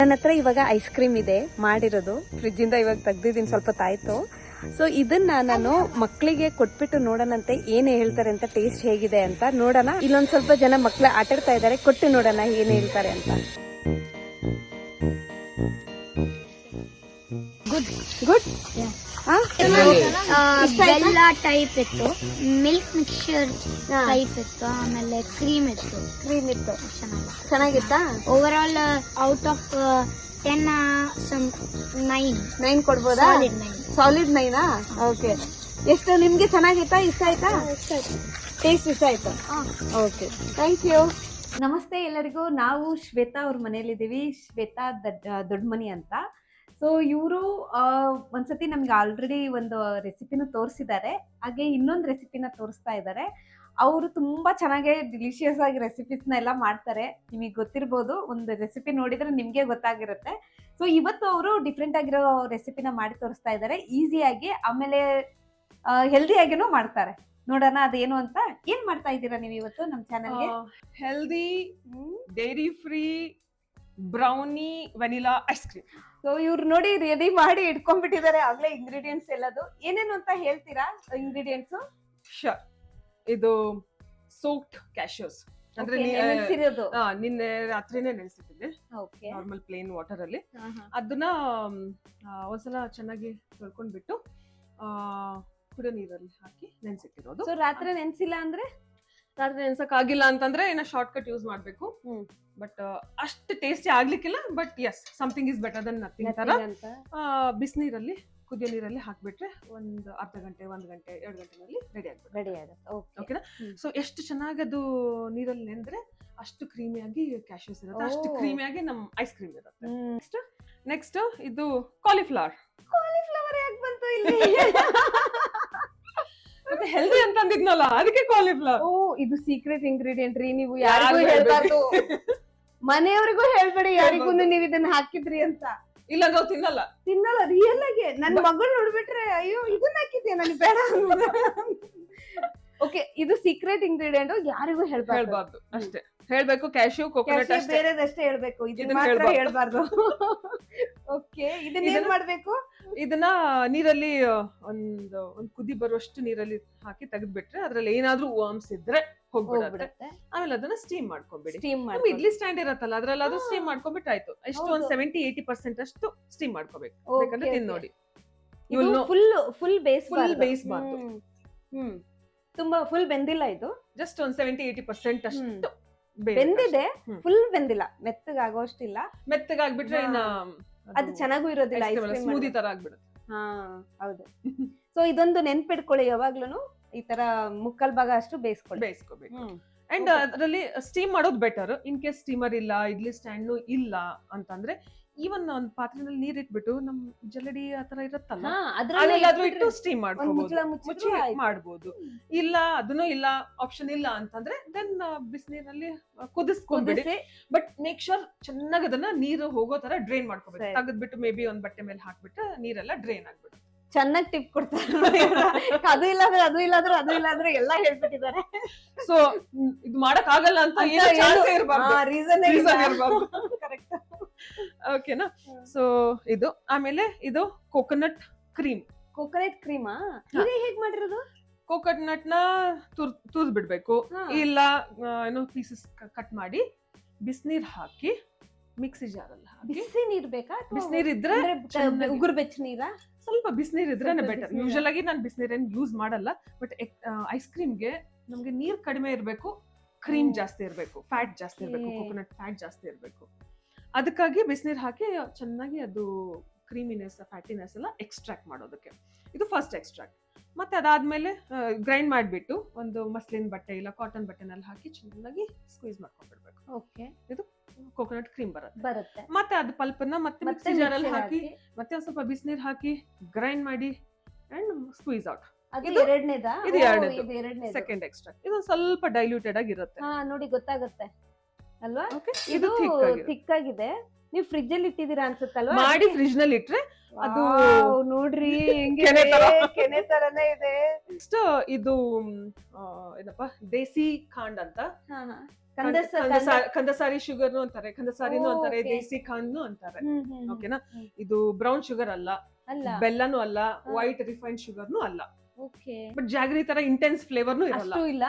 ನನ್ನ ಹತ್ರ ಇವಾಗ ಐಸ್ ಕ್ರೀಮ್ ಇದೆ ಮಾಡಿರೋದು, ಫ್ರಿಜ್ ಇಂದ ಇವಾಗ ತೆಗ್ದಿದ್ದೀನಿ, ಸ್ವಲ್ಪ ತಾಯ್ತು. ಸೊ ಇದನ್ನ ನಾನು ಮಕ್ಕಳಿಗೆ ಕೊಟ್ಬಿಟ್ಟು ನೋಡೋಣಂತೆ ಏನ್ ಹೇಳ್ತಾರೆ ಅಂತ, ಟೇಸ್ಟ್ ಹೇಗಿದೆ ಅಂತ ನೋಡೋಣ. ಇಲ್ಲೊಂದ್ ಸ್ವಲ್ಪ ಜನ ಮಕ್ಳು ಆಟಾಡ್ತಾ ಇದಾರೆ, ಕೊಟ್ಟು ನೋಡೋಣ ಏನ್ ಹೇಳ್ತಾರೆ ಅಂತ. Good good. ಬೆಲ್ಲ ಟೈಪ್ ಇತ್ತು, ಮಿಲ್ಕ್ ಮಿಕ್ಸ್ಚರ್ ಟೈಪ್ ಇತ್ತು, ಆಮೇಲೆ ಕ್ರೀಮ್ ಇತ್ತು. ಚೆನ್ನಾಗಿತ್ತಾ? ಓವರ್ ಆಲ್ ಔಟ್ ಆಫ್ 10 9 ಕೊಡ್ಬೋದಾ? ಸಾಲಿಡ್ 9. ಓಕೆ. ಎಷ್ಟು ನಿಮ್ಗೆ ಚೆನ್ನಾಗಿತ್ತಾ? ಇಷ್ಟ ಆಯ್ತಾ? ಟೇಸ್ಟ್ ಇಷ್ಟ ಆಯ್ತಾ? Okay, thank you. ನಮಸ್ತೆ ಎಲ್ಲರಿಗೂ. ನಾವು ಶ್ವೇತಾ ಅವ್ರ ಮನೇಲಿದ್ದೀವಿ, ಶ್ವೇತಾ ದೊಡ್ಡಮನಿ ಅಂತ. ಸೊ ಇವರು ಒಂದ್ಸತಿ ನಮ್ಗೆ ಆಲ್ರೆಡಿ ಒಂದು ರೆಸಿಪಿನ ತೋರಿಸಿದ್ದಾರೆ, ಹಾಗೆ ಇನ್ನೊಂದು ರೆಸಿಪಿನ ತೋರಿಸ್ತಾ ಇದ್ದಾರೆ. ಅವರು ತುಂಬಾ ಚೆನ್ನಾಗಿ ಡಿಲಿಷಿಯಸ್ ಆಗಿ ರೆಸಿಪೀಸ್ನ ಎಲ್ಲ ಮಾಡ್ತಾರೆ. ನಿಮಗೆ ಗೊತ್ತಿರ್ಬೋದು, ಒಂದು ರೆಸಿಪಿ ನೋಡಿದ್ರೆ ನಿಮ್ಗೆ ಗೊತ್ತಾಗಿರುತ್ತೆ. ಸೊ ಇವತ್ತು ಅವರು ಡಿಫ್ರೆಂಟ್ ಆಗಿರೋ ರೆಸಿಪಿನ ಮಾಡಿ ತೋರಿಸ್ತಾ ಇದ್ದಾರೆ, ಈಸಿಯಾಗಿ, ಆಮೇಲೆ ಹೆಲ್ದಿಯಾಗಿನೂ ಮಾಡ್ತಾರೆ. ನೋಡೋಣ ಅದೇನು ಅಂತ. ಏನ್ ಮಾಡ್ತಾ ಇದ್ದೀರಾ ನೀವು ಇವತ್ತು ನಮ್ಮ ಚಾನಲ್ಗೆ? Healthy dairy free brownie vanilla ice cream. So ಇವ್ರು ನೋಡಿ ರೆಡಿ ಮಾಡಿ ಇಟ್ಕೊಂಡ್ಬಿಟ್ಟಿದ್ದಾರೆ ಆಗ್ಲೇ ಇಂಗ್ರೀಡಿಯೆಂಟ್ಸ್ ಎಲ್ಲದು. ಏನೇನು ಅಂತ ಹೇಳ್ತೀರಾ ಇಂಗ್ರೀಡಿಯೆಂಟ್ಸ್? ಶರ್, ಇದು ಸೋಕ್ಡ್ ಕ್ಯಾಶ್ಯೂಸ್ ಅಂದ್ರೆ ನಿನ್ನೆ ರಾತ್ರಿನೇ ನೆನೆಸಿಟ್ಟಿದ್ದೆ ನಾರ್ಮಲ್ ಪ್ಲೇನ್ ವಾಟರ್ ಅಲ್ಲಿ. ಅದನ್ನ ಒಂದ್ಸಲ ಚೆನ್ನಾಗಿ ತೊಳ್ಕೊಂಡ್ಬಿಟ್ಟು ಕುಡಿಯೋ ನೀರಲ್ಲಿ ಹಾಕಿ ನೆನೆಸಿಟ್ಟಿರೋದು. ಸೊ ರಾತ್ರಿ ನೆನ್ಸಿಲ್ಲ ಅಂದ್ರೆ? ರಾತ್ರಿ ನೆನ್ಸಕ್ ಆಗಿಲ್ಲ ಅಂತಂದ್ರೆ ಇನ್ನ ಶಾರ್ಟ್ ಕಟ್ ಯೂಸ್ ಮಾಡ್ಬೇಕು. ಬಟ್ ಅಷ್ಟು ಟೇಸ್ಟಿ ಆಗ್ಲಿಕ್ಕಿಲ್ಲ, but yes, something is better than nothing ತರ. ಬಿಸಿನೀರಲ್ಲಿ, ಕುದಿಯೋ ನೀರಲ್ಲಿ ಹಾಕ್ಬಿಟ್ರೆ ಒಂದು ಅರ್ಧ ಗಂಟೆ, 1 ಗಂಟೆ, 2 ಗಂಟೆನಲ್ಲಿ ರೆಡಿ ಆಗುತ್ತೆ. ಓಕೆನಾ? ಸೊ ಎಷ್ಟು ಚೆನ್ನಾಗಿ ಅದು ನೀರಲ್ಲಿ ನೆಂದ್ರೆ ಅಷ್ಟು ಕ್ರೀಮಿಯಾಗಿ ಕ್ಯಾಶ್ಯೂಸ್ ಇರುತ್ತೆ, ಅಷ್ಟು ಕ್ರೀಮಿಯಾಗಿ ನಮ್ ಐಸ್ ಕ್ರೀಮ್ ಇರುತ್ತೆ. ನೆಕ್ಸ್ಟ್ ಇದು ಕಾಲಿಫ್ಲವರ್. ಯಾಕೆ ಬಂತು ಇಲ್ಲಿ? ಮತ್ತೆ ಹೆಲ್ದಿ ಅಂತ ಅಂದಿದ್ನಲ್ಲ, ಅದಕ್ಕೆ ಕಾಲಿಫ್ಲವರ್. ಓ, ಇದು ಸೀಕ್ರೆಟ್ ಇಂಗ್ರೀಡಿಯೆಂಟ್ ರೀ. ನೀವು ಯಾರಿಗೂ ಹೇಳ್ಬಾರ್ದು, ಮನೆಯವ್ರಿಗೂ ಹೇಳ್ಬೇಡಿ ಯಾರಿಗೂ ನೀವು ಇದನ್ನ ಹಾಕಿದ್ರಿ ಅಂತ. ಇಲ್ಲ, ನಾವು ತಿನ್ನಲ್ಲ. ರಿಯಲ್ ಆಗಿ ನನ್ನ ಮಗಳು ನೋಡ್ಬಿಟ್ರೆ ಅಯ್ಯೋ ಇದನ್ನ ಹಾಕಿದ್ಯಾ, ನನಗೆ ಬೇಡ. ಓಕೆ, ಇದು ಸೀಕ್ರೆಟ್ ಇಂಗ್ರೀಡಿಯೆಂಟ್, ಯಾರಿಗೂ ಹೇಳ್ಬಾರ್ದು ಅಷ್ಟೇ. ಹೇಳ್ಬೇಕು ಕ್ಯಾಶ್ಯೂ, ಕೋಕೋನಟ್ ಅಷ್ಟೇ, ಬೇರೆದಷ್ಟೇ ಹೇಳ್ಬೇಕು, ಇದನ್ನ ಮಾತ್ರ ಹೇಳ್ಬಾರ್ದು. ಓಕೆ, ಇದನ್ನ ಏನ್ ಮಾಡ್ಬೇಕು? ಇದನ್ನ ನೀರಲ್ಲಿ ಒಂದು ಕುದಿ ಬರುವಷ್ಟು ನೀರಲ್ಲಿ ಹಾಕಿ ತೆಗೆದ್ಬಿಟ್ರೆ ಅದ್ರಲ್ಲಿ ಏನಾದ್ರೂ ವರ್ಮ್ಸ್ ಇದ್ರೆ ಹೋಗ್ಬಿಡುತ್ತೆ. ಆಮೇಲೆ ಅದನ್ನ ಸ್ಟೀಮ್ ಮಾಡ್ಕೊಂಡ್ಬಿಡಿ. ಇಡ್ಲಿ ಸ್ಟ್ಯಾಂಡ್ ಇರತ್ತಲ್ಲ, ಅದ್ರಲ್ಲಿ ಅದು ಸ್ಟೀಮ್ ಮಾಡ್ಕೊಂಡ್ಬಿಟ್ರೆ ಆಯ್ತು. ಎಷ್ಟು ಒಂದು 70-80% ಅಷ್ಟು ಸ್ಟೀಮ್ ಮಾಡ್ಕೋಬೇಕು. ಬೇಕಂದ್ರೆ ತಿನ್ ನೋಡಿ. ಫುಲ್ ಬೇಯಿಸಬಾರ್ದು. ತುಂಬಾ ಫುಲ್ ಬೆಂದಿಲ್ಲ ಇದು, ಜಸ್ಟ್ ಒಂದು 70-80% ಅಷ್ಟು ಬೆಂದಿದೆ. ಫುಲ್ ಬೆಂದಿಲ್ಲ, ಮೆತ್ತಗಾಗೋಷ್ಟಿಲ್ಲ. ಮೆತ್ತಗಾಗ್ಬಿಟ್ರೆ ಇನ್ನ ಅದು ಚೆನ್ನಾಗೂ ಇರೋದಿಲ್ಲ, ಸ್ಮೂದಿ ತರ ಆಗ್ಬಿಡುತ್ತೆ. ಹೌದು. ಸೊ ಇದೊಂದು ನೆನ್ಪಿಡ್ಕೊಳ್ಳಿ, ಯಾವಾಗ್ಲೂ ಈ ತರ ಮುಕ್ಕಲ್ ಭಾಗ ಅಷ್ಟು ಬೇಯಿಸ್ಕೋಬೇಕು. ಅಂಡ್ ಅದರಲ್ಲಿ ಸ್ಟೀಮ್ ಮಾಡೋದು ಬೆಟರ್. ಇನ್ ಕೇಸ್ ಸ್ಟೀಮರ್ ಇಲ್ಲ, ಇಡ್ಲಿ ಸ್ಟ್ಯಾಂಡ್ ಇಲ್ಲ ಅಂತಂದ್ರೆ ಈವನ್ ಒಂದು ಪಾತ್ರೆಯಲ್ಲಿ ನೀರ್ ಇಟ್ಬಿಟ್ಟು ನಮ್ ಜಲ್ಲಡಿ ಆತರ ಇರುತ್ತಲ್ಲ, ಅದ್ರಲ್ಲಾದ್ರೂ ಇಟ್ಟು ಸ್ಟೀಮ್ ಮಾಡ್ಬೋದು. ಇಲ್ಲ, ಅದನ್ನು ಇಲ್ಲ, ಆಪ್ಷನ್ ಇಲ್ಲ ಅಂತಂದ್ರೆ ದೆನ್ ಬಿಸಿನೀರಲ್ಲಿ ಕುದಿಸ್ಕೊಂಡ್ಬಿಡಿ. ಬಟ್ ಮೇಕ್ ಶೋರ್ ಚೆನ್ನಾಗಿ ಅದನ್ನ ನೀರು ಹೋಗೋ ತರ ಡ್ರೈನ್ ಮಾಡ್ಕೋಬೇಕು. ತೆಗೆದ್ಬಿಟ್ಟು ಮೇ ಬಿ ಒಂದ್ ಬಟ್ಟೆ ಮೇಲೆ ಹಾಕ್ಬಿಟ್ಟು ನೀರೆಲ್ಲ ಡ್ರೈನ್ ಆಗ್ಬಿಡುತ್ತೆ. ಚೆನ್ನಾಗಿ ಟಿಪ್ ಕೊಡ್ತಾರೆ. ಅದು ಇಲ್ಲಾಂದ್ರೆ ಎಲ್ಲ ಹೇಳ್ಬಿಟ್ಟಿದ್ದಾರೆ. ಸೊ ಇದು ಮಾಡಕ್ ಆಗಲ್ಲ ಅಂತ ರೀಸನ್ ಇರಬಾರ್ದು. ಕರೆಕ್ಟ್. ಓಕೆನಾ? ಸೊ ಇದು, ಆಮೇಲೆ ಇದು ಕೋಕೋನಟ್ ಕ್ರೀಮ್. ಕೋಕೋನಟ್ ಕ್ರೀಮಾ? ಹೇಗ್ ಮಾಡಿರೋದು? ಕೋಕೋನಟ್ ನ ತುರ್ದ್ ಬಿಡ್ಬೇಕು, ಇಲ್ಲ ಏನೋ ಪೀಸಸ್ ಕಟ್ ಮಾಡಿ ಬಿಸಿನೀರ್ ಹಾಕಿ ಮಿಕ್ಸಿ ಜಾರ್ ಅಲ್ಲಿ ಹಾಕಿ. ಬಿಸಿ ನೀರ್ ಬೇಕಾ? ಬಿಸಿನೀರ್ ಇದ್ರೆ ಉಗುರು ಬೆಚ್ಚ ನೀರಾ? ಸ್ವಲ್ಪ ಬಿಸಿನೀರ್ ಇದ್ರೇನೆ ಬೆಟರ್. ಯೂಶಲ್ ಆಗಿ ನಾನು ಬಿಸಿನೀರೇನ್ ಯೂಸ್ ಮಾಡಲ್ಲ, ಬಟ್ ಐಸ್ ಕ್ರೀಮ್ಗೆ ನಮ್ಗೆ ನೀರ್ ಕಡಿಮೆ ಇರ್ಬೇಕು, ಕ್ರೀಮ್ ಜಾಸ್ತಿ ಇರ್ಬೇಕು, ಫ್ಯಾಟ್ ಜಾಸ್ತಿ ಇರ್ಬೇಕು, ಕೋಕೋನಟ್ ಫ್ಯಾಟ್ ಜಾಸ್ತಿ ಇರ್ಬೇಕು. ಅದಕ್ಕಾಗಿ ಬಿಸಿನೀರ್ ಹಾಕಿ ಚೆನ್ನಾಗಿ ಅದು ಕ್ರೀಮಿನೆಸ್, ಫ್ಯಾಟಿನೆಸ್ ಎಲ್ಲ ಎಕ್ಸ್ಟ್ರಾಕ್ಟ್ ಮಾಡೋದಕ್ಕೆ ಇದು ಫಸ್ಟ್ ಎಕ್ಸ್ಟ್ರಾಕ್ಟ್. ಮತ್ತೆ ಅದಾದ್ಮೇಲೆ ಗ್ರೈಂಡ್ ಮಾಡಿಬಿಟ್ಟು ಒಂದು ಮಸ್ಲಿನ್ ಬಟ್ಟೆ ಇಲ್ಲ ಕಾಟನ್ ಬಟ್ಟೆನಲ್ಲಿ ಹಾಕಿ ಚೆನ್ನಾಗಿ ಸ್ಕ್ವೀಸ್ ಮಾಡ್ಕೊಂಡ್ಬಿಡ್ಬೇಕು. ಓಕೆ, ಇದು ಕೋಕೋನಟ್ ಕ್ರೀಮ್ ಬರುತ್ತೆ. ಮತ್ತೆ ಅದು ಪಲ್ಪನ್ನ ಮತ್ತೆ ಮಿಕ್ಸಿ ಜಾರಲ್ಲಿ ಹಾಕಿ ಮತ್ತೆ ಒಂದು ಸ್ವಲ್ಪ ಬಿಸಿನೀರ್ ಹಾಕಿ ಗ್ರೈಂಡ್ ಮಾಡಿ ಅಂಡ್ ಸ್ಕ್ವೀಸ್ ಔಟ್. ಇದು ಎರಡನೇದು. ಸೆಕೆಂಡ್ ಎಕ್ಸ್ಟ್ರಾಕ್ಟ್ ಇದು ಸ್ವಲ್ಪ ಡೈಲ್ಯೂಟೆಡ್ ಆಗಿರುತ್ತೆ. ನೋಡಿ ಗೊತ್ತಾಗುತ್ತೆ ಅಲ್ವಾ? ಇದು ಥಿಕ್ ಆಗಿದೆ. ನೀವು ಫ್ರಿಜ್ ಅಲ್ಲಿ ಇಟ್ಟಿದ್ದೀರಾ ಅನ್ಸುತ್ತಲ್ವಾ? ಮಾಡಿ ಫ್ರಿಜ್ ನಲ್ಲಿ ಇಟ್ರೆ ಅದು ನೋಡ್ರಿ ಕೆನೆ ತರನೇ ಇದೆ. ನೆಕ್ಸ್ಟ್ ಇದು ಏನಪ್ಪಾ ದೇಸಿ ಖಾಂಡ್ ಅಂತ. ಕಂದಸಾರಿ ಶುಗರ್ನು ಅಂತಾರೆ, ಕಂದಸಾರಿನೂ ಓ, ಅಂತಾರೆ, okay. ದೇಸಿ ಖಾಂಡ್ನು ಅಂತಾರೆ. ಓಕೆನಾ? ಹ್ಮ್. ಇದು ಬ್ರೌನ್ ಶುಗರ್ ಅಲ್ಲ, ಅಲ್ಲ. ಬೆಲ್ಲನೂ ಅಲ್ಲ, ಹಾ. ವೈಟ್ ರಿಫೈನ್ಡ್ ಶುಗರ್ನು ಅಲ್ಲ. ಓಕೆ. ಬಟ್ ಜಾಗರಿ ತರ ಇಂಟೆನ್ಸ್ ಫ್ಲೇವರ್ನು ಇರಲ್ಲ, ಅಷ್ಟು ಇಲ್ಲ,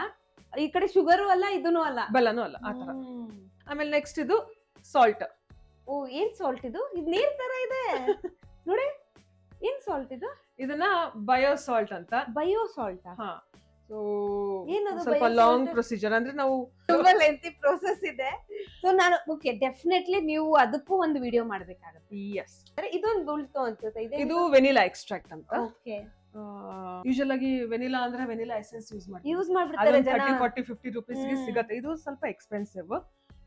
ಈ ಕಡೆ ಶುಗರು ಅಲ್ಲ ಇದೂನು ಅಲ್ಲ. ಬೆಲ್ಲನೂ ಅಲ್ಲ, ಆ ತರ. ಹ್ಮ್. ಆಮೇಲೆ ನೆಕ್ಸ್ಟ್ ಇದು ಸಾಲ್ಟ್. ಓ, ಏನ್ ಸಾಲ್ಟ್ ಇದು? ಇದು ನೀರ್ ತರ ಇದೆ ನೋಡಿ. ಏನ್ ಸಾಲ್ಟ್ ಇದು? ಇದನ್ನ ಬಯೋ ಸಾಲ್ಟ್ ಅಂತ. Bio salt. ಹಾ, ಸೊ ಏನದು ಸ್ವಲ್ಪ bio ಲಾಂಗ್ salt? ಪ್ರೊಸೀಜರ್, ಅಂದ್ರೆ ನಾವು ತುಂಬಾ ಲೆಂತಿ ಪ್ರೋಸೆಸ್ ಇದೆ. ಸೊ ನಾನು ಓಕೆ, ಡೆಫಿನೆಟ್ಲಿ ನೀವು ಅದಕ್ಕೂ ಒಂದು ವಿಡಿಯೋ ಮಾಡ್ಬೇಕಾಗುತ್ತೆ. ಎಸ್, ಇದೊಂದು ಉಳ್ತು ಅನ್ಸುತ್ತೆ. ಇದು ವೆನಿಲಾ ಎಕ್ಸ್ಟ್ರಾಕ್ಟ್ ಅಂತ. ಓಕೆ, ಯೂಶಲ್ ಆಗಿ ವೆನಿಲಾ ಅಂದ್ರೆ ವೆನಿಲಾ ಎಸೆನ್ಸ್ ಯೂಸ್ ಮಾಡ್ತೀವಿ. ಯೂಸ್ ಮಾಡ್ಬಿಡ್ತಾರೆ ಜನ. 30-40-50 rupees ಗೆ ಹ್ಮ್. ಸಿಗತ್ತೆ. ಇದು ಸ್ವಲ್ಪ ಎಕ್ಸ್ಪೆನ್ಸಿವ್.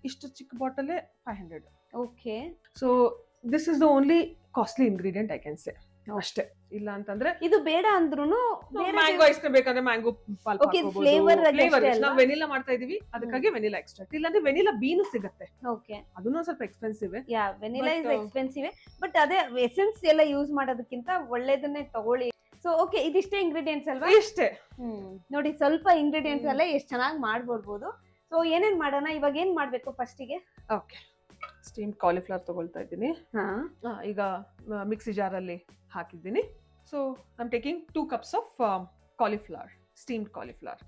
ಇಷ್ಟು ಚಿಕ್ಕ bottle 500. Okay. So this is the only costly ingredient I can say. ಅಷ್ಟೇ. ಇಲ್ಲ ಅಂತಂದ್ರೆ ಇದು ಬೇಡ ಅಂದ್ರೂನು ಮ್ಯಾಂಗೋ ಐಸ್ ಕ್ರೀಮ್ ಬೇಕಾದ್ರೆ ಮ್ಯಾಂಗೋ ಪಲ್ಪ್ Okay, ಹಾಕೋಬಹುದು. flavor ಗೆ ಫ್ಲೇವರ್ ಅಷ್ಟೇ ನಾವು ಅಲ್ವಾ? ವೆನಿಲಾ ಮಾಡ್ತಾ ಇದೀವಿ, ಅದಕ್ಕಾಗಿ ವೆನಿಲಾ ಎಕ್ಸ್ಟ್ರಾಕ್ಟ್. ಇಲ್ಲಾಂದ್ರೆ ವೆನಿಲಾ ಬೀನು ಸಿಗುತ್ತೆ, ಓಕೆ. ಅದನ್ನು ಸ್ವಲ್ಪ expensive. Yeah, vanilla is But, expensive. But ಅದೇ ಎಸೆನ್ಸ್ ಎಲ್ಲ ಯೂಸ್ ಮಾಡೋದಕ್ಕಿಂತ ಒಳ್ಳೇದನ್ನೇ ತಗೊಳ್ಳಿ. ಸೊ ಓಕೆ, ಇದಿಷ್ಟೇ ಇಂಗ್ರೀಡಿಯೆಂಟ್ಸ್ ಅಲ್ವಾ? ಇಷ್ಟೇ. ನೋಡಿ, ಸ್ವಲ್ಪ ಇಂಗ್ರೀಡಿಯೆಂಟ್ಸ್ ಅಲ್ಲೇ ಎಷ್ಟು ಚೆನ್ನಾಗಿ ಮಾಡ್ಬೋಡ್ಬೋದು. ಸೊ ಏನೇನ್ ಮಾಡೋಣ ಇವಾಗ? ಏನ್ ಮಾಡ್ಬೇಕು ಫಸ್ಟಿಗೆ? ಓಕೆ, ಸ್ಟೀಮ್ ಕಾಲಿಫ್ಲವರ್ ತಗೊಳ್ತಾ ಇದ್ದೀನಿ. ಈಗ ಮಿಕ್ಸಿ ಜಾರ್ ಅಲ್ಲಿ ಹಾಕಿದ್ದೀನಿ. So I am taking 2 cups of cauliflower, steamed cauliflower.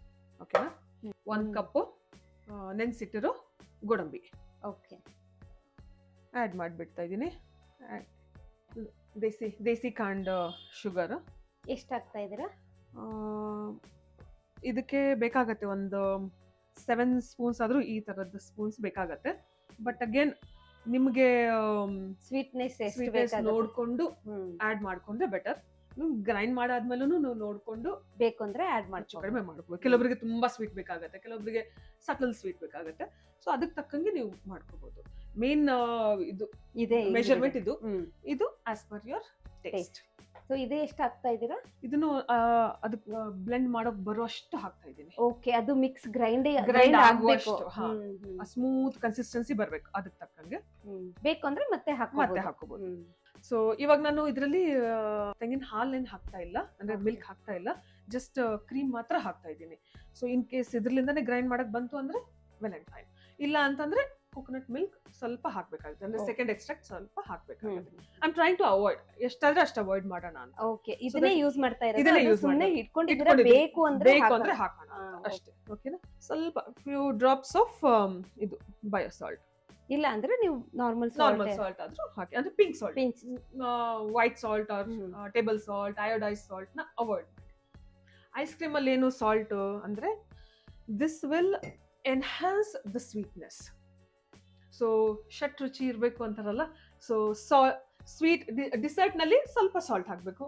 ಓಕೆನಾ? 1 cup ನೆನ್ಸಿಟ್ಟಿರೋ ಗೋಡಂಬಿ ಓಕೆ, ಆ್ಯಡ್ ಮಾಡಿಬಿಡ್ತಾ ಇದ್ದೀನಿ. ದೇಸಿ ಖಂಡ್ ಶುಗರ್. ಎಷ್ಟು ಹಾಕ್ತಾ ಇದ್ದೀರಾ? ಇದಕ್ಕೆ ಬೇಕಾಗತ್ತೆ ಒಂದು 7 ಸ್ಪೂನ್ಸ್ ಆದ್ರೂ ಈ ತರದ ಸ್ಪೂನ್ಸ್ ಬೇಕಾಗತ್ತೆ. ಬಟ್ ಅಗೇನ್ ನಿಮ್ಗೆ ಸ್ವೀಟ್ನೆಸ್ ಎಷ್ಟು ಸ್ವೀಟ್ನೆಸ್ ಬೇಕಾಗುತ್ತೆ ನೋಡ್ಕೊಂಡು ಆಡ್ ಮಾಡ್ಕೊಂಡ್ರೆ ಬೆಟರ್. ಗ್ರೈಂಡ್ ಮಾಡಾದ್ಮೇಲೂ ನೀವು ನೋಡ್ಕೊಂಡು ಬೇಕು ಅಂದ್ರೆ ಆಡ್ ಹೆಚ್ಚು ಮಾಡ್ಕೊಳ್ಳಿ. ಕಡಿಮೆ ಮಾಡ್ಕೋಬೇಕು. ಕೆಲವೊಬ್ಬರಿಗೆ ತುಂಬಾ ಸ್ವೀಟ್ ಬೇಕಾಗತ್ತೆ, ಕೆಲವೊಬ್ಬರಿಗೆ ಸಟಲ್ ಸ್ವೀಟ್ ಬೇಕಾಗತ್ತೆ. ಸೊ ಅದಕ್ಕೆ ತಕ್ಕಂಗೆ ನೀವು ಮಾಡ್ಕೋಬಹುದು. ಮೇನ್ ಇದು ಇದೆ ಮೆಜರ್ಮೆಂಟ್ ಇದು as per your taste. So ಇದೇ ಎಷ್ಟು ಹಾಕ್ತಾ ಇದ್ದೀರಾ? ಇದನ್ನು ಅದಕ್ಕೆ ಬ್ಲೆಂಡ್ ಮಾಡೋಕ್ ಬರುವಷ್ಟು ಹಾಕ್ತಾ ಇದ್ದೀನಿ. ಓಕೆ, ಅದು ಮಿಕ್ಸ್ ಗ್ರೈಂಡ್ Grind ಆಗಬೇಕು. ಆಗುವಷ್ಟು, ಹಾ. ಸ್ಮೂತ್ ಕನ್ಸಿಸ್ಟೆನ್ಸಿ ಬರ್ಬೇಕು. ಅದಕ್ಕೆ ತಕ್ಕಂಗೆ ಬೇಕು ಅಂದ್ರೆ ಮತ್ತೆ ಮತ್ತೆ ಹಾಕೋಬಹುದು. ಸೊ ಇವಾಗ ನಾನು ಇದರಲ್ಲಿ ತೆಂಗಿನ ಹಾಲೇನ್ ಹಾಕ್ತಾ ಇಲ್ಲ, ಅಂದ್ರೆ ಮಿಲ್ಕ್ ಹಾಕ್ತಾ ಇಲ್ಲ, ಜಸ್ಟ್ ಕ್ರೀಮ್ ಮಾತ್ರ ಹಾಕ್ತಾ ಇದ್ದೀನಿ. ಸೊ ಇನ್ ಕೇಸ್ ಇದ್ರಲಿಂದಾನೆ ಗ್ರೈಂಡ್ ಮಾಡಕ್ ಬಂತು ಅಂದ್ರೆ ವೆಲ್ ಅಂಡ್ ಫೈನ್. ಇಲ್ಲ ಅಂತಂದ್ರೆ ಕೋಕೋನಟ್ ಮಿಲ್ಕ್ ಸ್ವಲ್ಪ ಹಾಕ್ಬೇಕಾಗುತ್ತೆ, ಅಂದ್ರೆ ಸೆಕೆಂಡ್ ಎಕ್ಸ್ಟ್ರಾಕ್ಟ್ ಸ್ವಲ್ಪ ಹಾಕ್ಬೇಕಾಗುತ್ತೆ. I am trying to avoid, ಎಷ್ಟಾದ್ರೆ ಅಷ್ಟು ಅವಾಯ್ಡ್ ಮಾಡೋಣ ಅಂತ. ಓಕೆ, ಇದನ್ನೇ ಯೂಸ್ ಮಾಡ್ತಾ ಇರೋದು. ಇದನ್ನೇ ಅದು use ಸುಮ್ನೆ ಮಾಡ್ತಾ ಇಟ್ಕೊಂಡಿದ್ದೀರಾ, ಇಟ್ಕೊಂಡಿದ್ದೀನಿ. ಬೇಕು ಅಂದ್ರೆ ಅಂದ್ರೆ ಹಾಕೋಣ ಅಂತ ಅಷ್ಟೇ. ಓಕೆನಾ? ಸ್ವಲ್ಪ ಫ್ಯೂ ಡ್ರಾಪ್ಸ್ ಆಫ್ ಇದು ಬಯೋ ಸಾಲ್ಟ್. ಇಲ್ಲ ಅಂದ್ರೆ ನೀವು ನಾರ್ಮಲ್ ಸಾಲ್ಟ್ ಆದ್ರೂ ಹಾಕಿ, ಅಂದ್ರೆ pink salt. Pinch. White salt or table salt, iodise salt ನ ಅವಾಯ್ಡ್ ಮಾಡಿ. ಐಸ್ ಕ್ರೀಮ್ ಅಲ್ಲಿ ಏನು ಸಾಲ್ಟ್ ಅಂದ್ರೆ this will enhance the sweetness. So ಷಟ್ ರುಚಿ ಇರಬೇಕು ಅಂತಾರಲ್ಲ, ಸೊ ಸ್ವೀಟ್ ಡಿಸರ್ಟ್ ನಲ್ಲಿ ಸ್ವಲ್ಪ ಸಾಲ್ಟ್ ಹಾಕ್ಬೇಕು,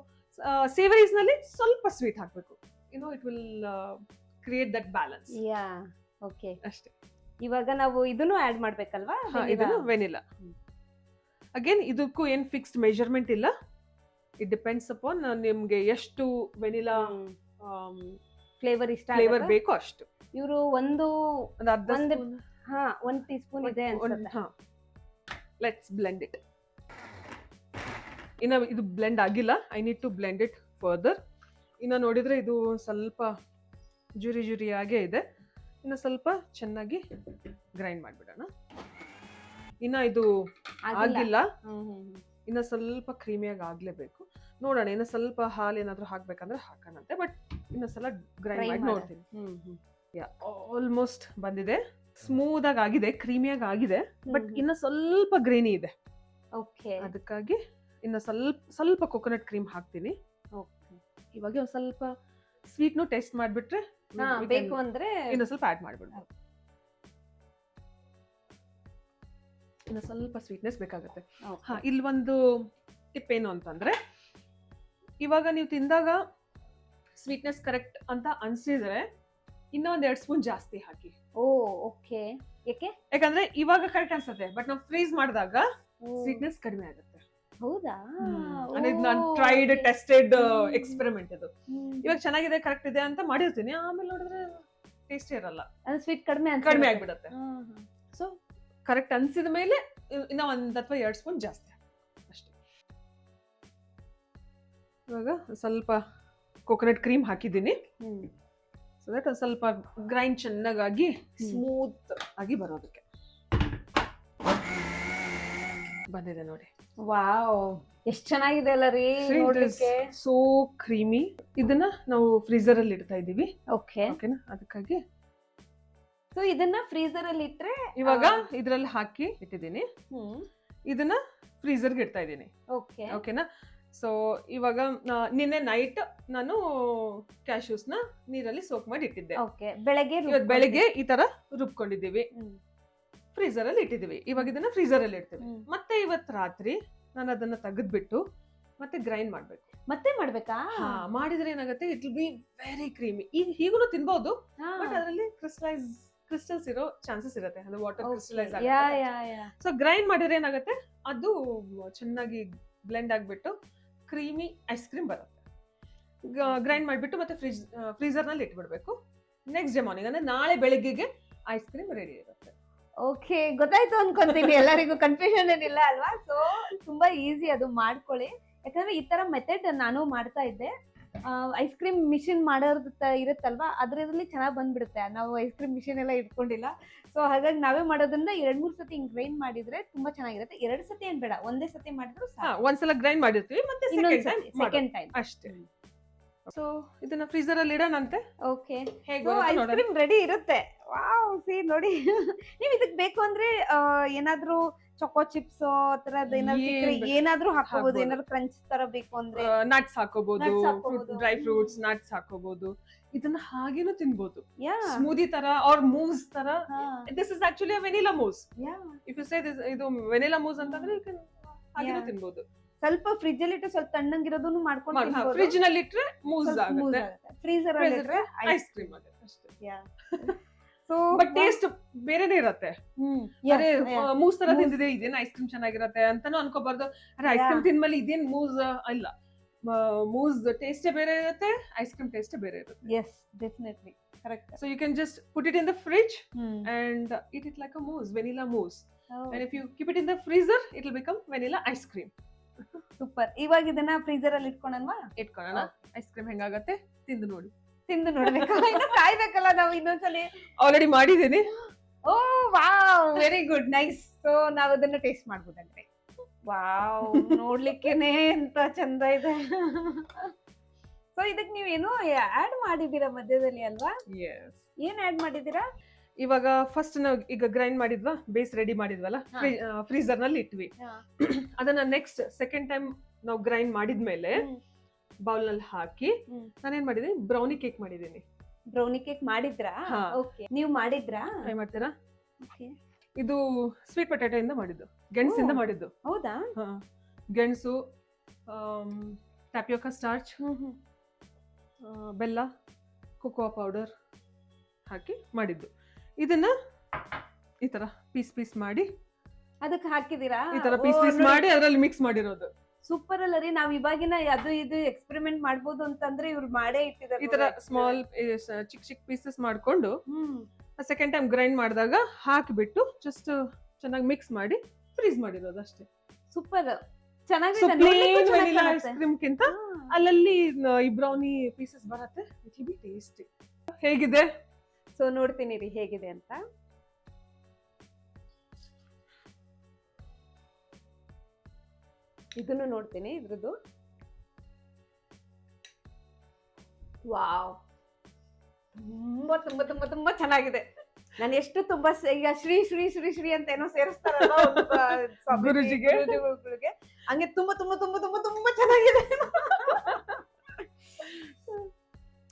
ಸೇವರೀಸ್ ನಲ್ಲಿ ಸ್ವಲ್ಪ ಸ್ವೀಟ್ ಹಾಕ್ಬೇಕು. It will create that balance. Yeah, okay. ಅಷ್ಟೇ. ಇವಾಗ ನಾವು ಇದನ್ನು ಆಡ್ ಮಾಡ್ಬೇಕಲ್ವಾ? ಇದನ್ನು ವೆನಿಲಾ. ಅಗೇನ್ ಇದಕ್ಕೂ ಏನ್ ಫಿಕ್ಸ್ಡ್ ಮೆಜರ್ಮೆಂಟ್ ಇಲ್ಲ. ಇಟ್ ಡಿಪೆಂಡ್ಸ್ ಅಪಾನ್ ನಿಮ್ಗೆ ಎಷ್ಟು ವೆನಿಲಾ ಫ್ಲೇವರ್ ಇಷ್ಟ ಫ್ಲೇವರ್ ಬೇಕೋ ಅಷ್ಟು. ಇವರು ಒಂದು ಅರ್ಧ ಸ್ಪೂನ್. 1 ಟೀಸ್ಪೂನ್ ಇದೆ ಅನ್ಸುತ್ತೆ. Let's blend it. ಇನ್ನ ಇದು ಬ್ಲೆಂಡ್ ಆಗಿಲ್ಲ, I need to blend it further. ಇನ್ನ ನೋಡಿದ್ರೆ ಇದು ಸ್ವಲ್ಪ ಜುರಿ ಆಗೇ ಇದೆ. ಇನ್ನು ಸ್ವಲ್ಪ ಚೆನ್ನಾಗಿ ಗ್ರೈಂಡ್ ಮಾಡ್ಬಿಡೋಣ. ಇನ್ನ ಇದು ಆಗಿಲ್ಲ, ಇನ್ನ ಸ್ವಲ್ಪ ಕ್ರೀಮಿಯಾಗಿ ಆಗ್ಲೇಬೇಕು. ನೋಡೋಣ, ಇನ್ನ ಸ್ವಲ್ಪ ಹಾಲು ಏನಾದ್ರು ಹಾಕ್ಬೇಕಂದ್ರೆ ಹಾಕೋಣಂತೆ. ಬಟ್ ಇನ್ನೊಂದ್ಸಲ ಗ್ರೈಂಡ್ ಮಾಡಿ ನೋಡ್ತೀನಿ. ಆಲ್ಮೋಸ್ಟ್ ಬಂದಿದೆ, ಸ್ಮೂತ್ ಆಗಿದೆ, ಕ್ರೀಮಿಯಾಗಿ ಆಗಿದೆ. ಬಟ್ ಇನ್ನ ಸ್ವಲ್ಪ ಗ್ರೇನಿ ಇದೆ. ಓಕೆ, ಅದಕ್ಕಾಗಿ ಇನ್ನ ಸ್ವಲ್ಪ ಕೋಕೋನಟ್ ಕ್ರೀಮ್ ಹಾಕ್ತೀನಿ. ಇವಾಗ ಒಂದ್ ಸ್ವಲ್ಪ ಸ್ವೀಟ್ನು ಟೇಸ್ಟ್ ಮಾಡ್ಬಿಟ್ರೆ ಬೇಕು ಅಂದ್ರೆ ಇನ್ನು ಸ್ವಲ್ಪ ಆಡ್ ಮಾಡ್ಬಿಡ್ಬೋದು. ಇನ್ನು ಸ್ವಲ್ಪ ಸ್ವೀಟ್ನೆಸ್ ಬೇಕಾಗುತ್ತೆ. ಇಲ್ಲಿ ಒಂದು ಟಿಪ್ ಏನು ಅಂತಂದ್ರೆ, ಇವಾಗ ನೀವು ತಿಂದಾಗ ಸ್ವೀಟ್ನೆಸ್ ಕರೆಕ್ಟ್ ಅಂತ ಅನ್ಸಿದ್ರೆ ಇನ್ನೂ 2 ಸ್ಪೂನ್ ಜಾಸ್ತಿ ಹಾಕಿ. ಓಕೆ, ಯಾಕಂದ್ರೆ ಇವಾಗ ಕರೆಕ್ಟ್ ಅನ್ಸುತ್ತೆ, ಬಟ್ ನಾವು ಫ್ರೀಸ್ ಮಾಡಿದಾಗ ಸ್ವೀಟ್ನೆಸ್ ಕಡಿಮೆ ಆಗುತ್ತೆ. ಹೌದಾ? ನಾನು ಟ್ರೈಡ್ ಟೆಸ್ಟೆಡ್ ಎಕ್ಸ್ಪೆರಿಮೆಂಟ್ ಇದು. ಇವಾಗ ಚೆನ್ನಾಗಿದೆ, ಕರೆಕ್ಟ್ ಇದೆ ಅಂತ ಮಾಡಿರ್ತೀನಿ, ಆಮೇಲೆ ನೋಡಿದ್ರೆ ಟೇಸ್ಟ್ ಇರಲ್ಲ, ಸ್ವೀಟ್ ಕಡಿಮೆ ಆಗ್ಬಿಡುತ್ತೆ. ಸೊ ಕರೆಕ್ಟ್ ಅನ್ಸಿದ ಮೇಲೆ ಇನ್ನ 1 ಅಥವಾ 2 ಸ್ಪೂನ್ ಜಾಸ್ತಿ ಅಷ್ಟೇ. ಇವಾಗ ಸ್ವಲ್ಪ ಕೋಕೋನಟ್ ಕ್ರೀಮ್ ಹಾಕಿದ್ದೀನಿ. ಸೊ ದಟ್ ಒಂದು ಸ್ವಲ್ಪ ಗ್ರೈಂಡ್ ಚೆನ್ನಾಗಿ ಸ್ಮೂತ್ ಆಗಿ ಬರೋದಕ್ಕೆ ಬಂದಿದೆ ನೋಡಿ. ವಾವ್, ಎಷ್ಟ್ ಚೆನ್ನಾಗಿದೆ ಅಲ್ಲ ರೀ ನೋಡ್ಲಿಕ್ಕೆ. So creamy. ಇದನ್ನ ನಾವು ಫ್ರೀಜರ್ ಅಲ್ಲಿ ಇಡ್ತಾ ಇದೀವಿ. ಓಕೆ, ಓಕೆನಾ, ಅದಕ್ಕಾಗಿ ಸೊ ಇದನ್ನ ಫ್ರೀಜರ್ ಅಲ್ಲಿ ಇಟ್ರೆ ಇವಾಗ ಇದ್ರಲ್ಲಿ ಹಾಕಿ ಇಟ್ಟಿದ್ದೀನಿ. ಇದನ್ನ ಫ್ರೀಜರ್ಗೆ ಇಡ್ತಾ ಇದ್ದೀನಿ. ಓಕೆ ಓಕೆನಾ. ಸೊ ಇವಾಗ ನಿನ್ನೆ ನೈಟ್ ನಾನು ಕ್ಯಾಶ್ಯೂಸ್ ನ ನೀರಲ್ಲಿ ಸೋಕ್ ಮಾಡಿ ಇಟ್ಟಿದ್ದೆ. ಓಕೆ, ಬೆಳಗ್ಗೆ ಇವತ್ತು ಬೆಳಿಗ್ಗೆ ಈ ತರ ರುಬ್ಕೊಂಡಿದ್ದೀವಿ, ಫ್ರೀಜರ್ ಅಲ್ಲಿ ಇಟ್ಟಿದ್ದೀವಿ. ಇವಾಗ ಇದನ್ನ ಫ್ರೀಜರ್ ಅಲ್ಲಿ ಇಡ್ತೀವಿ. ಮತ್ತೆ ಇವತ್ತು ರಾತ್ರಿ ನಾನು ಅದನ್ನ ತೆಗೆದ್ಬಿಟ್ಟು ಮತ್ತೆ ಗ್ರೈಂಡ್ ಮಾಡ್ಬೇಕು. ಮತ್ತೆ ಮಾಡ್ಬೇಕಾ? ಮಾಡಿದ್ರೆ ಏನಾಗುತ್ತೆ, it will be very creamy. ಈಗ ಹೀಗೂ ತಿನ್ಬಹುದು, ಬಟ್ ಅದರಲ್ಲಿ ಕ್ರಿಸ್ಟಲ್ಸ್ ಇರೋ ಚಾನ್ಸಸ್ ಇರುತ್ತೆ, ಅದು ವಾಟರ್ ಕ್ರಿಸ್ಟಲೈಸ್ ಆಗುತ್ತೆ. ಸೊ ಗ್ರೈಂಡ್ ಮಾಡಿದ್ರೆ ಏನಾಗುತ್ತೆ, ಅದು ಚೆನ್ನಾಗಿ ಬ್ಲೆಂಡ್ ಆಗ್ಬಿಟ್ಟು ಕ್ರೀಮಿ ಐಸ್ ಕ್ರೀಮ್ ಬರುತ್ತೆ. ಗ್ರೈಂಡ್ ಮಾಡಿಬಿಟ್ಟು ಮತ್ತೆ ಫ್ರೀಜರ್ ನಲ್ಲಿ ಇಟ್ಬಿಡ್ಬೇಕು. ನೆಕ್ಸ್ಟ್ ಡೇ ಮಾರ್ನಿಂಗ್ ಅಂದ್ರೆ ನಾಳೆ ಬೆಳಿಗ್ಗೆಗೆ ಐಸ್ ಕ್ರೀಮ್ ರೆಡಿ ಇರುತ್ತೆ. ಓಕೆ, ಗೊತ್ತಾಯ್ತು ಅನ್ಕೊಂತೀನಿ. ಎಲ್ಲರಿಗೂ ಕನ್ಫ್ಯೂಷನ್ ಏನಿಲ್ಲ ಅಲ್ವಾ? ಸೊ ತುಂಬಾ ಈಸಿ ಅದು ಮಾಡ್ಕೊಳ್ಳಿ. ಯಾಕಂದ್ರೆ ಈ ತರ ಮೆಥಡ್ ನಾನು ಮಾಡ್ತಾ ಇದ್ದೆ. ಐಸ್ ಕ್ರೀಮ್ ಮಿಷಿನ್ ಮಾಡೋದು ಇರುತ್ತಲ್ವಾ, ಅದ್ರಲ್ಲಿ ಚೆನ್ನಾಗಿ ಬಂದ್ಬಿಡುತ್ತೆ. ನಾವು ಐಸ್ ಕ್ರೀಮ್ ಮಿಷಿನ್ ಎಲ್ಲ ಇಟ್ಕೊಂಡಿಲ್ಲ. ಸೊ ಹಾಗಾಗಿ ನಾವೇ ಮಾಡೋದ್ರಿಂದ 2-3 ಸತಿ ಹಿಂಗ್ ಗ್ರೈಂಡ್ ಮಾಡಿದ್ರೆ ತುಂಬಾ ಚೆನ್ನಾಗಿರುತ್ತೆ. 2 ಸತಿ ಏನ್ ಬೇಡ, ಒಂದೇ ಸತಿ ಮಾಡಿದ್ರು ಒಂದ್ಸಲ ಗ್ರೈಂಡ್ ಮಾಡಿರ್ತೀವಿ, ಮತ್ತೆ ಸೆಕೆಂಡ್ ಟೈಮ್ ಅಷ್ಟೇ. ಸೊ ಇದನ್ನ ಫ್ರೀಜರ್ ಅಲ್ಲಿ ಇಡೋಣಂತೆ. ಓಕೆ, ಐಸ್ ಕ್ರೀಮ್ ರೆಡಿ ಇರುತ್ತೆ. ವಾವ್, ಸಿ ನೋಡಿ. ನೀವ್ ಇದಕ್ ಬೇಕು ಅಂದ್ರೆ ಏನಾದ್ರೂ ಚೊಕೋ ಚಿಪ್ಸ್ ಏನಾದ್ರೂ ಹಾಕೋಬಹುದು. ಏನಾದ್ರು ಕ್ರಂಚ್ ತರ ಬೇಕು ಅಂದ್ರೆ ನಟ್ಸ್ ಹಾಕೋಬಹುದು, ಡ್ರೈ ಫ್ರೂಟ್ಸ್, ನಟ್ಸ್ ಹಾಕೋಬಹುದು. ಇದನ್ನ ಹಾಗೇನು ತಿನ್ಬಹುದು, ಸ್ಮೂದಿ ತರ ಆರ್ ಮೂಸ್ ತರ. This is actually a vanilla mousse. If you say ಇದು ವೆನಿಲಾ ಮೂಸ್ ಅಂತಂದ್ರೆ ಹಾಗೇನು ತಿನ್ಬಹುದು. ಸ್ವಲ್ಪ ಫ್ರಿಜ್ ಅಲ್ಲಿ ಇಟ್ಟು ಸ್ವಲ್ಪ ತಣ್ಣಗಿರೋದನ್ನು ಮಾಡ್ಕೊಂಡು ಫ್ರಿಜ್ ನಲ್ಲಿ ಇಟ್ರೆ ಮೂಸ್ ಆಗುತ್ತೆ, ಫ್ರೀಜರ್ ಅಲ್ಲಿ ಇಟ್ರೆ ಐಸ್ ಕ್ರೀಮ್ ಆಗುತ್ತೆ ಅಷ್ಟೇ. ಸೊ ಬಟ್ ಟೇಸ್ಟ್ ಬೇರೆನೇ ಇರುತ್ತೆ. ಅರೆ ಮೂಸ್ ತರ ತಿಂದಿದೆ, ಇದೇನ್ ಐಸ್ ಕ್ರೀಮ್ ಚೆನ್ನಾಗಿರತ್ತೆ ಅಂತಾನು ಅನ್ಕೋಬಾರ್ದು. ಅರೆ ಐಸ್ ಕ್ರೀಮ್ ತಿಂದ್ಮೇಲೆ ಇದೇನ್ ಮೂಸ್ ಇಲ್ಲ, ಮೂಸ್ ಟೇಸ್ಟ್ ಬೇರೆ ಇರುತ್ತೆ, ಐಸ್ ಕ್ರೀಮ್ ಟೇಸ್ಟ್ ಬೇರೆ ಇರುತ್ತೆ. Yes, definitely correct. So you can just put it in the fridge and eat it like a mousse, vanilla mousse. And if you keep it in the freezer, it will become vanilla ice cream. Super. ಇವಾಗ ಇದನ್ನ freezer ಅಲ್ಲಿ ಇಟ್ಕೊಳ್ಳೋಣ. Ice cream ಹೆಂಗಾಗತ್ತೆ ತಿಂದು ನೋಡ್ಬೇಕು. ಇನ್ನು ಕಾಯ್ಬೇಕಲ್ಲ ನಾವು ಇನ್ನೊಂದ್ಸಲಿ. Already ಮಾಡಿದೀನಿ. Oh wow, very good, nice. So ನಾವ್ ಅದನ್ನ ಟೇಸ್ಟ್ ಮಾಡ್ಬೋದಂದ್ರೆ. ವಾವ್, ನೋಡ್ಲಿಕ್ಕೇನೆ ಎಂತ ಚಂದ ಇದೆ. ಸೊ ಇದಕ್ ನೀವೇನು ಆಡ್ ಮಾಡಿದೀರಾ ಮಧ್ಯದಲ್ಲಿ ಅಲ್ವಾ? ಏನ್ ಆಡ್ ಮಾಡಿದೀರಾ? ಇವಾಗ ಫಸ್ಟ್ ನಾವು ಈಗ ಗ್ರೈಂಡ್ ಮಾಡಿದ್ವಾ, ಬೇಸ್ ರೆಡಿ ಮಾಡಿದ್ವಲ್ಲ, ಫ್ರೀಜರ್ ನಲ್ಲಿ ಇಟ್ವಿ. ಅದನ್ನ ನೆಕ್ಸ್ಟ್ ಸೆಕೆಂಡ್ ಟೈಮ್ ನಾವು ಗ್ರೈಂಡ್ ಮಾಡಿದ್ಮೇಲೆ ಬೌಲ್ ನಲ್ಲಿ ಹಾಕಿ ನಾನೇನ್ ಮಾಡಿದೀನಿ, ಬ್ರೌನಿ ಕೇಕ್ ಮಾಡಿದೀನಿ. ಬ್ರೌನಿ ಕೇಕ್ ಮಾಡಿದ್ರಾ? ಓಕೆ, ನೀವು ಮಾಡಿದ್ರಾ? ಟ್ರೈ ಮಾಡ್ತೀರಾ? ಇದು ಸ್ವೀಟ್ ಪೊಟ್ಯಾಟೊ ಇಂದ ಮಾಡಿದ್ದು, ಗೆಣಸಿಂದ ಮಾಡಿದ್ದು. ಹೌದಾ? ಗೆಣಸು, ಟ್ಯಾಪಿಯೋಕಾ ಸ್ಟಾರ್ಚ್, ಬೆಲ್ಲ, ಕೋಕೋವಾ ಪೌಡರ್ ಹಾಕಿ ಮಾಡಿದ್ದು. ಇದನ್ನ ಈ ತರ ಪೀಸ್ ಮಾಡಿ ಅದಕ್ಕೆ ಹಾಕಿದೀರಾ? ಈ ತರ ಪೀಸ್ ಮಾಡಿ ಅದ್ರಲ್ಲಿ ಮಿಕ್ಸ್ ಮಾಡಿರೋದು. ಸೂಪರ್ ಅಲ್ಲ ರೀ. ನಾವ್ ಇವಾಗಿನ ಅದು ಇದು ಎಕ್ಸ್ಪೆರಿಮೆಂಟ್ ಮಾಡ್ಬೋದು ಅಂತಂದ್ರೆ ಇವ್ರು ಮಾಡೇ ಇಟ್ಟಿದ್ದಾರೆ. ಈ ತರ ಸ್ಮಾಲ್ ಚಿಕ್ಕ ಪೀಸಸ್ ಮಾಡ್ಕೊಂಡು ಸೆಕೆಂಡ್ ಟೈಮ್ ಗ್ರೈಂಡ್ ಮಾಡಿದಾಗ ಹಾಕಿಬಿಟ್ಟು ಜಸ್ಟ್ ಚೆನ್ನಾಗಿ ಮಿಕ್ಸ್ ಮಾಡಿ ಫ್ರೀಸ್ ಮಾಡಿರೋದು ಅಷ್ಟೇ. ಸೂಪರ್, ಚೆನ್ನಾಗಿದೆ. ಐಸ್ ಕ್ರೀಮ್ ಕಿಂತ ಅಲ್ಲಲ್ಲಿ ಈ ಬ್ರೌನಿ ಪೀಸಸ್ ಬರುತ್ತೆ. It will be tasty. ಹೇಗಿದೆ? ಸೊ ನೋಡ್ತೀನಿ ರೀ ಹೇಗಿದೆ ಅಂತ. ಇದನ್ನು ನೋಡ್ತೀನಿ ಇದ್ರದ್ದು. ವಾವ್, ತುಂಬಾ ತುಂಬಾ ತುಂಬಾ ತುಂಬಾ ಚೆನ್ನಾಗಿದೆ. ನಾನು ಎಷ್ಟು ತುಂಬಾ ಈಗ ಶ್ರೀ ಶ್ರೀ ಶ್ರೀ ಶ್ರೀ ಅಂತ ಏನೋ ಸೇರಿಸ್ತಾರಲ್ಲ ಗುರುಜಿಗೆ, ಹಂಗೆ ತುಂಬಾ ತುಂಬಾ ತುಂಬಾ ತುಂಬಾ ತುಂಬಾ ಚೆನ್ನಾಗಿದೆ.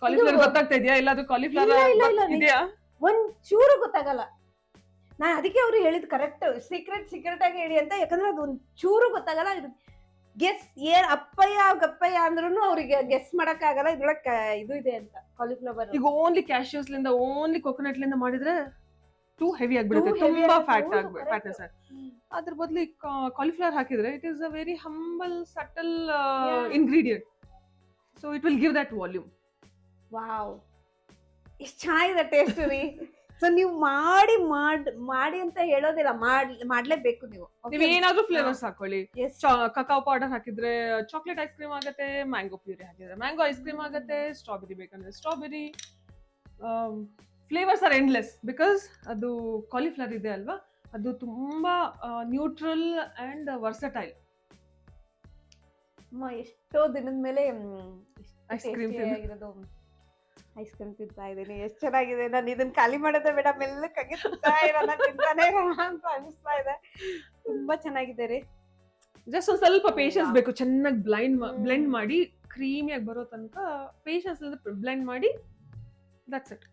ಕಾಲಿಫ್ಲವರ್ ಗೊತ್ತಾಗ್ತಾ ಇದೆಯಾ? ಇಲ್ಲಾದ್ರೂ ಕಾಲಿಫ್ಲವರ್ ಇದೆಯಾ? ಒಂದ್ ಚೂರು ಗೊತ್ತಾಗಲ್ಲ. ನಾನ್ ಅದಕ್ಕೆ ಅವ್ರು ಹೇಳಿದ್ ಕರೆಕ್ಟ್, ಸೀಕ್ರೆಟ್ ಆಗಿ ಹೇಳಿ ಅಂತ. ಯಾಕಂದ್ರೆ ಅದು ಒಂದ್ ಚೂರು ಗೊತ್ತಾಗಲ್ಲ. ಗೆಸ್ ಏನ್ ಅಪ್ಪಯ್ಯ ಗಪ್ಪಯ್ಯ ಅಂದ್ರೂ ಅವ್ರಿಗೆ ಗೆಸ್ ಮಾಡಕ್ ಆಗಲ್ಲ ಇದ್ರೊಳಗೆ ಇದು ಇದೆ ಅಂತ. ಕಾಲಿಫ್ಲವರ್ ಈಗ ಓನ್ಲಿ ಕ್ಯಾಶ್ಯೂಸ್ ಲಿಂದ, ಓನ್ಲಿ ಕೊಕೊನಟ್ ಲಿಂದ ಮಾಡಿದ್ರೆ ಟೂ ಹೆವಿ ಆಗ್ಬಿಡುತ್ತೆ, ತುಂಬಾ ಫ್ಯಾಟ್ನೆಸ್. ಅದ್ರ ಬದಲು ಕಾಲಿಫ್ಲವರ್ ಹಾಕಿದ್ರೆ it is a very humble subtle ingredient. So it will give that volume. Wow, ಎಷ್ಟ್ ಚೆನ್ನಾಗಿದೆ ಟೇಸ್ಟ್ ರೀ. ಸೊ ನೀವು ಮಾಡಿ ಅಂತ ಹೇಳೋದಿಲ್ಲ, ಮಾಡ್ಲೇಬೇಕು ನೀವು. ಏನಾದ್ರೂ ಫ್ಲೇವರ್ಸ್ ಹಾಕೊಳ್ಳಿ. ಕಕಾವ್ ಪೌಡರ್ ಹಾಕಿದ್ರೆ ಚಾಕ್ಲೇಟ್ ಐಸ್ ಕ್ರೀಮ್ ಆಗುತ್ತೆ, ಮ್ಯಾಂಗೋ ಪ್ಯೂರಿ ಹಾಕಿದ್ರೆ ಮ್ಯಾಂಗೋ ಐಸ್ ಕ್ರೀಮ್ ಆಗುತ್ತೆ, ಸ್ಟ್ರಾಬೆರಿ ಬೇಕಂದ್ರೆ strawberry. Flavours are endless because ಅದು ಕಾಲಿಫ್ಲವರ್ ಇದೆ ಅಲ್ವಾ, ಅದು ತುಂಬಾ ನ್ಯೂಟ್ರಲ್ ಅಂಡ್ ವರ್ಸಟೈಲ್. ಅಮ್ಮ ಎಷ್ಟೋ ದಿನದ ಮೇಲೆ Ice cream ಆಗಿರೋದು ಐಸ್ ಕ್ರೀಮ್ ತಿಂತಾ ಇದ್ದೀನಿ. ಎಷ್ಟು ಚೆನ್ನಾಗಿದೆ. ನಾನು ಇದನ್ನ ಖಾಲಿ ಮಾಡೋದೇ ಬೇಡ, ಮೆಲ್ಲಕ್ಕಾಗಿ ತಿಂತಾ ಇರೋಣ, ತಿಂತಾನೆ ಇರೋಣ ಅಂತ ಅನಿಸ್ತಾ ಇದೆ. ತುಂಬಾ ಚೆನ್ನಾಗಿದೆ ರೀ. ಜಸ್ಟ್ ಒಂದ್ ಸ್ವಲ್ಪ ಪೇಷನ್ಸ್ ಬೇಕು, ಚೆನ್ನಾಗಿ ಬ್ಲೆಂಡ್ ಮಾಡಿ ಕ್ರೀಮಿಯಾಗಿ ಬರೋ ತನಕ ಪೇಷನ್ಸ್ ಬ್ಲೆಂಡ್ ಮಾಡಿ, ದಟ್ಸ್ ಇಟ್.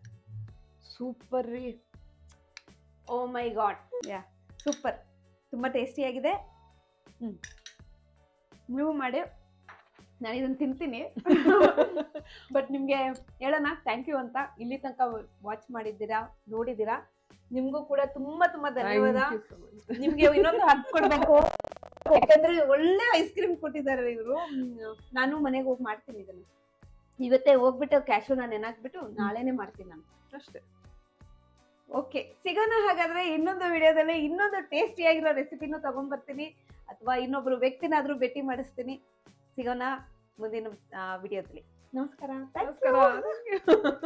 ಸೂಪರ್ ರೀ. ಓ ಮೈ ಗಾಡ್, ಯಾ ಸೂಪರ್, ತುಂಬ ಟೇಸ್ಟಿಯಾಗಿದೆ. ನೀವು ಮಾಡಿ, ನಾನು ಇದನ್ನು ತಿಂತೀನಿ. ಬಟ್ ನಿಮಗೆ ಹೇಳೋಣ ಥ್ಯಾಂಕ್ ಯು ಅಂತ. ಇಲ್ಲಿ ತನಕ ವಾಚ್ ಮಾಡಿದ್ದೀರಾ, ನೋಡಿದ್ದೀರಾ, ನಿಮಗೂ ಕೂಡ ತುಂಬಾ ತುಂಬಾ ಧನ್ಯವಾದ. ನಿಮ್ಗೆ ಇನ್ನೊಂದು ಹತ್ತು ಕೊಡ್ಬೇಕು, ಯಾಕಂದ್ರೆ ಒಳ್ಳೆ ಐಸ್ ಕ್ರೀಮ್ ಕೊಟ್ಟಿದ್ದಾರೆ ಇವರು. ನಾನು ಮನೆಗೆ ಹೋಗಿ ಮಾಡ್ತೀನಿ ಇದನ್ನು. ಇವತ್ತೇ ಹೋಗ್ಬಿಟ್ಟು ಕ್ಯಾಶುನ ನೆನಾಕ್ಬಿಟ್ಟು ನಾಳೆನೆ ಮಾಡ್ತೀನಿ ನಾನು ಅಷ್ಟೇ. ಓಕೆ, ಸಿಗೋಣ ಹಾಗಾದ್ರೆ ಇನ್ನೊಂದು ವಿಡಿಯೋದಲ್ಲಿ ಇನ್ನೊಂದು ಟೇಸ್ಟಿಯಾಗಿರೋ ರೆಸಿಪಿನೂ ತಗೊಂಡ್ಬರ್ತೀನಿ, ಅಥವಾ ಇನ್ನೊಬ್ರು ವ್ಯಕ್ತಿನಾದ್ರೂ ಭೇಟಿ ಮಾಡಿಸ್ತೀನಿ. ಸಿಗೋಣ ಮುಂದಿನ ವಿಡಿಯೋದಲ್ಲಿ. ನಮಸ್ಕಾರ. ನಮಸ್ಕಾರ.